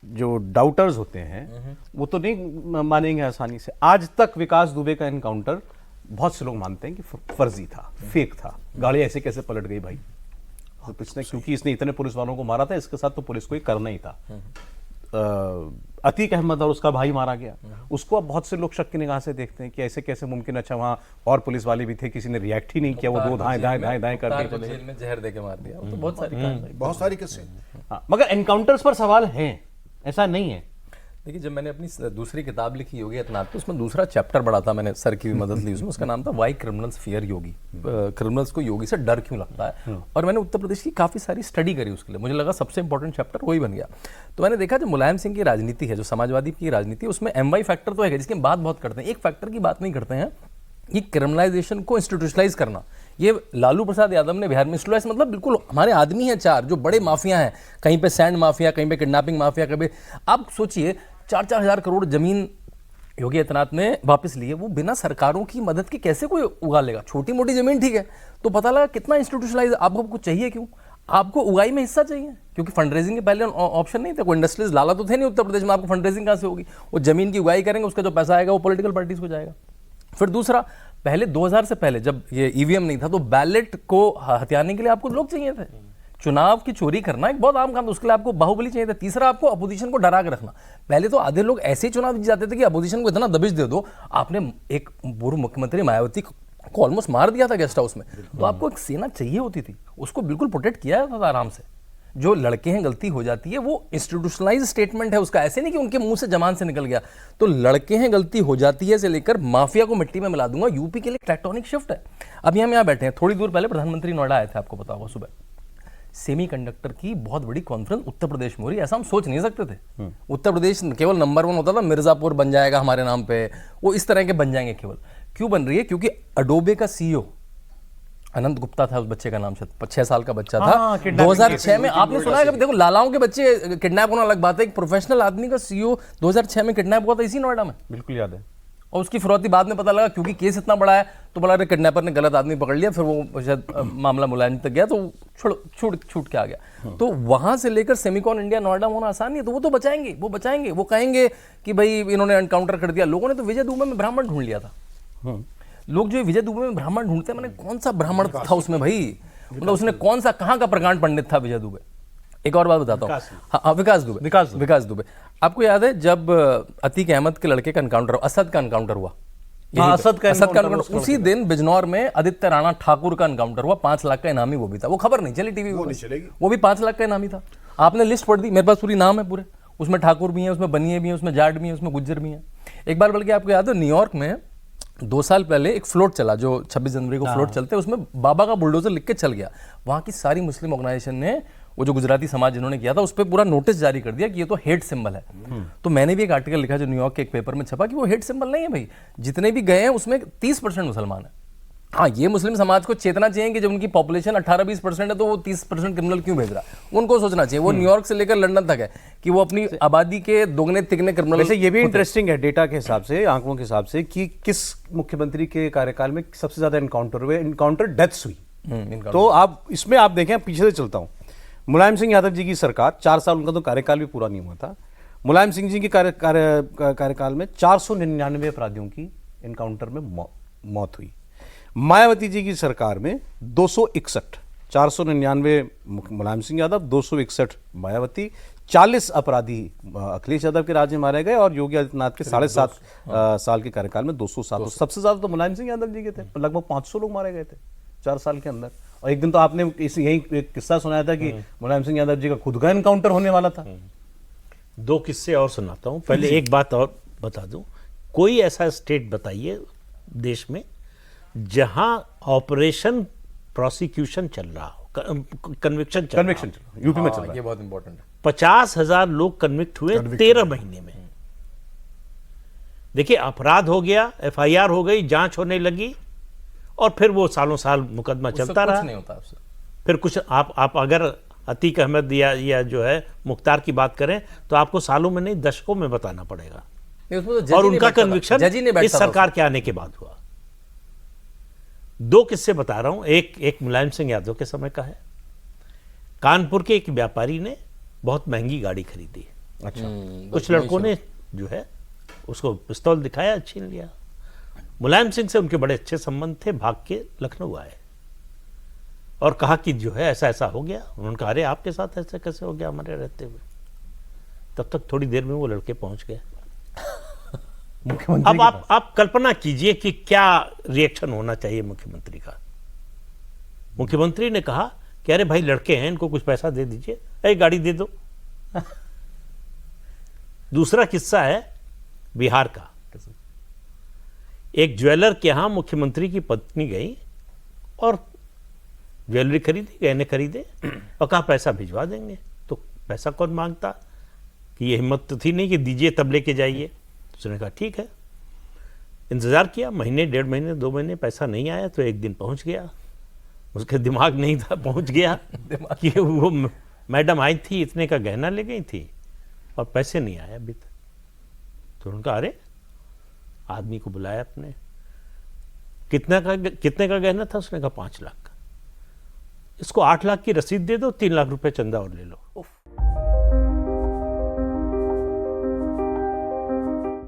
जो डाउटर्स होते हैं वो तो नहीं मानेंगे आसानी से। आज तक विकास दुबे का एनकाउंटर बहुत से लोग मानते हैं कि फर्जी था, फेक था, गाड़ी ऐसे कैसे पलट गई भाई। तो इसने क्योंकि इसने इतने पुलिस वालों को मारा था, इसके साथ तो पुलिस को ही करना ही था। अतीक अहमद और उसका भाई मारा गया, उसको अब बहुत से लोग शक की निगाह से देखते हैं कि ऐसे कैसे मुमकिन। अच्छा वहां और पुलिस वाले भी थे, किसी ने रिएक्ट ही नहीं किया, वो दो दाएं दाएं दाएं दाएं करके जेल में जहर देके मार दिया। तो बहुत सारी किस्से। मगर एनकाउंटर्स पर सवाल हैं, ऐसा नहीं है। देखिए, जब मैंने अपनी दूसरी किताब लिखी योगी आदित्यनाथ पे, उसमें दूसरा चैप्टर बड़ा था, मैंने सर की भी मदद ली उसमें। उसका नाम था वाई क्रिमिनल्स फियर योगी। क्रिमिनल्स को योगी से डर क्यों लगता है। और मैंने उत्तर प्रदेश की काफ़ी सारी स्टडी करी उसके लिए, मुझे लगा सबसे इंपॉर्टेंट चैप्टर वही बन गया। तो मैंने देखा जो मुलायम सिंह की राजनीति है, जो समाजवादी की राजनीति, उसमें MY फैक्टर तो है जिसकी बात बहुत करते हैं। एक फैक्टर की बात नहीं करते हैं कि क्रिमिनलाइजेशन को इंस्टीट्यूशनलाइज करना। ये लालू प्रसाद यादव ने बिहार में इंस्टीट्यूशनलाइज, मतलब बिल्कुल हमारे आदमी हैं चार जो बड़े माफिया हैं, कहीं पे सैंड माफिया, कहीं पे किडनैपिंग माफिया, कभी आप सोचिए 4-4 हज़ार करोड़ जमीन योगी आदित्यनाथ ने वापस ली है। वो बिना सरकारों की मदद के कैसे कोई उगा लेगा। छोटी मोटी जमीन ठीक है, तो पता लगा कितना इंस्टीट्यूशनलाइज। आपको कुछ चाहिए क्यों, आपको उगाई में हिस्सा चाहिए, क्योंकि फंड रेजिंग के पहले ऑप्शन नहीं था। कोई इंडस्ट्रीज लाला तो थे नहीं उत्तर प्रदेश में, आपको फंड रेजिंग कहाँ से होगी। वो जमीन की उगाई करेंगे, उसका जो पैसा आएगा वो पॉलिटिकल पार्टीज को जाएगा। फिर दूसरा, पहले 2000 से पहले जब ये EVM नहीं था, तो बैलेट को हथियाने के लिए आपको लोग चाहिए थे। चुनाव की चोरी करना एक बहुत आम काम था, उसके लिए आपको बाहुबली चाहिए था। तीसरा, आपको अपोजिशन को डरा के रखना। पहले तो आधे लोग ऐसे चुनाव जीत जाते थे कि अपोजिशन को इतना दबिश दे दो। आपने एक पूर्व मुख्यमंत्री मायावती को ऑलमोस्ट मार दिया था गेस्ट हाउस में। तो आपको एक सेना चाहिए होती थी, उसको बिल्कुल प्रोटेक्ट किया जाता था आराम से। जो लड़के हैं गलती हो जाती है, वो इंस्टीट्यूशनलाइज स्टेटमेंट है उसका, ऐसे नहीं कि उनके मुंह से जबान से निकल गया। तो लड़के हैं गलती हो जाती है से लेकर माफिया को मिट्टी में मिला दूंगा, यूपी के लिए टेक्टोनिक शिफ्ट है। अभी हम यहाँ बैठे हैं, थोड़ी दूर पहले प्रधानमंत्री नोएडा आए थे, आपको पता होगा। सुबह सेमीकंडक्टर की बहुत बड़ी कॉन्फ्रेंस उत्तर प्रदेश में हो रही है। ऐसा हम सोच नहीं सकते थे। उत्तर प्रदेश केवल नंबर 1 होता था, मिर्जापुर बन जाएगा हमारे नाम पे, वो इस तरह के बन जाएंगे केवल। क्यों बन रही है? क्योंकि अडोबे का CEO अनंत गुप्ता था, उस बच्चे का नाम 6 साल का बच्चा था। 2006 में आपने सुना है, देखो लालाओं के बच्चे किडनैप होना अलग बात है, एक प्रोफेशनल आदमी का CEO 2006 में किडनैप हुआ था इसी नोएडा में। बिल्कुल याद है। और उसकी फिरौती बाद में पता लगा, क्योंकि केस इतना बड़ा है तो बोला अरे किडनैपर ने गलत आदमी पकड़ लिया, फिर वो शायद मामला मुलायम तक गया, तो छूट के आ गया। तो वहां से लेकर सेमिकॉन इंडिया नोएडा होना आसान नहीं है। तो वो तो बचाएंगे, वो कहेंगे कि भाई इन्होंने एनकाउंटर कर दिया। लोगों ने तो विजय दुबे में ब्राह्मण ढूंढ लिया था। लोग जो विजय दुबे में ब्राह्मण ढूंढते हैं, मैंने कौन सा ब्राह्मण था उसमें भाई, मतलब उसने कौन सा कहाँ का प्रकांड पंडित था विजय दुबे। एक और बात बताता हूँ, हाँ, विकास दुबे। आपको याद है जब अतीक अहमद के लड़के का एनकाउंटर, असद का एनकाउंटर हुआ, असद का एनकाउंटर, उसी दिन बिजनौर में आदित्य राणा ठाकुर का एनकाउंटर हुआ। 5 लाख का इनामी वो भी था। वो खबर नहीं चली टीवी, वो भी 5 लाख का इनामी था। आपने लिस्ट पढ़ दी, मेरे पास पूरी नाम है पूरे, उसमें ठाकुर भी है, उसमें बनिए भी है, उसमें जाट भी है, उसमें गुज्जर भी है। एक बार बल्कि आपको याद है, न्यूयॉर्क में 2 साल पहले एक फ्लोट चला, जो 26 जनवरी को फ्लोट चलते हैं, उसमें बाबा का बुलडोजर लिख के चल गया। वहां की सारी मुस्लिम ऑर्गेनाइजेशन ने, वो जो गुजराती समाज जिन्होंने किया था, उस पर पूरा नोटिस जारी कर दिया कि ये तो हेट सिंबल है। तो मैंने भी एक आर्टिकल लिखा जो न्यूयॉर्क के एक पेपर में छपा कि वो हेट सिंबल नहीं है भाई। जितने भी गए हैं उसमें 30% मुसलमान है। हाँ, ये मुस्लिम समाज को चेतना चाहिए कि जब उनकी पॉपुलेशन 18-20% है तो वो 30% क्रिमिनल क्यों भेज रहा है, उनको सोचना चाहिए। वो न्यूयॉर्क से लेकर लंदन तक है कि वो अपनी आबादी के दोगुने तिगने क्रिमिनल। वैसे ये भी इंटरेस्टिंग है डेटा के हिसाब से, आंकड़ों के हिसाब से, कि किस मुख्यमंत्री के कार्यकाल में सबसे ज्यादा एनकाउंटर हुए, एनकाउंटर डेथ्स हुई। तो आप इसमें आप देखें, पीछे से चलता हूं, मुलायम सिंह यादव जी की सरकार 4 साल, उनका तो कार्यकाल भी पूरा नहीं हुआ था। मुलायम सिंह जी के कार्यकाल में 499 अपराधियों की एनकाउंटर में मौत हुई। मायावती जी की सरकार में 261, 499 मुलायम सिंह यादव, 261 मायावती, 40 अपराधी अखिलेश यादव के राज्य में मारे गए, और योगी आदित्यनाथ के 7.5 साल के कार्यकाल में 207। सबसे ज्यादा तो मुलायम सिंह यादव जी के थे, लगभग 500 लोग मारे गए थे 4 साल के अंदर। और एक दिन तो आपने यही एक किस्सा सुनाया था कि मुलायम सिंह यादव जी का खुद का एनकाउंटर होने वाला था। 2 किस्से और सुनाता हूं। पहले एक बात और बता दूं, कोई ऐसा स्टेट बताइए देश में जहां ऑपरेशन प्रोसिक्यूशन चल रहा हो, कन्विक्शन चल रहा हो। यूपी में चल रहा है, ये बहुत इंपॉर्टेंट है। 50,000 लोग कन्विक्ट हुए 13 महीने में। देखिए, अपराध हो गया, FIR हो गई, जांच होने लगी, और फिर वो सालों साल मुकदमा चलता रहा। नहीं होता उससे। फिर कुछ आप अगर अतीक अहमद या जो है मुख्तार की बात करें तो आपको सालों में नहीं, दशकों में बताना पड़ेगा। तो और उनका कन्विक्शन इस सरकार के आने के बाद हुआ। 2 किस्से बता रहा हूं। एक मुलायम सिंह यादव के समय का है। कानपुर के एक व्यापारी ने बहुत महंगी गाड़ी खरीदी, अच्छा। कुछ लड़कों ने जो है उसको पिस्तौल दिखाया, छीन लिया। मुलायम सिंह से उनके बड़े अच्छे संबंध थे, भाग के लखनऊ आए और कहा कि जो है ऐसा ऐसा हो गया। उन्होंने कहा अरे आपके साथ ऐसा कैसे हो गया हमारे रहते हुए? तब तक थोड़ी देर में वो लड़के पहुंच गए। मुख्यमंत्री अब आप कल्पना कीजिए कि क्या रिएक्शन होना चाहिए मुख्यमंत्री का। मुख्यमंत्री ने कहा कि अरे भाई लड़के हैं, इनको कुछ पैसा दे दीजिए, अरे गाड़ी दे दो। दूसरा किस्सा है बिहार का। एक ज्वेलर के यहां मुख्यमंत्री की पत्नी गई और ज्वेलरी खरीदी, गहने खरीदे और कहा पैसा भिजवा देंगे। तो पैसा कौन मांगता, कि ये हिम्मत तो थी नहीं कि दीजिए तब लेके जाइए। उसने कहा ठीक है। इंतजार किया, महीने, 1.5 महीने, 2 महीने, पैसा नहीं आया। तो एक दिन पहुंच गया, उसके दिमाग नहीं था, पहुंच गया कि वो मैडम आई थी, इतने का गहना ले गई थी और पैसे नहीं आए अभी तक। तो उनका अरे, आदमी को बुलाया अपने, कितने का गहना था? उसने कहा 5 लाख का। इसको 8 लाख की रसीद दे दो, 3 लाख रुपए चंदा और ले लो।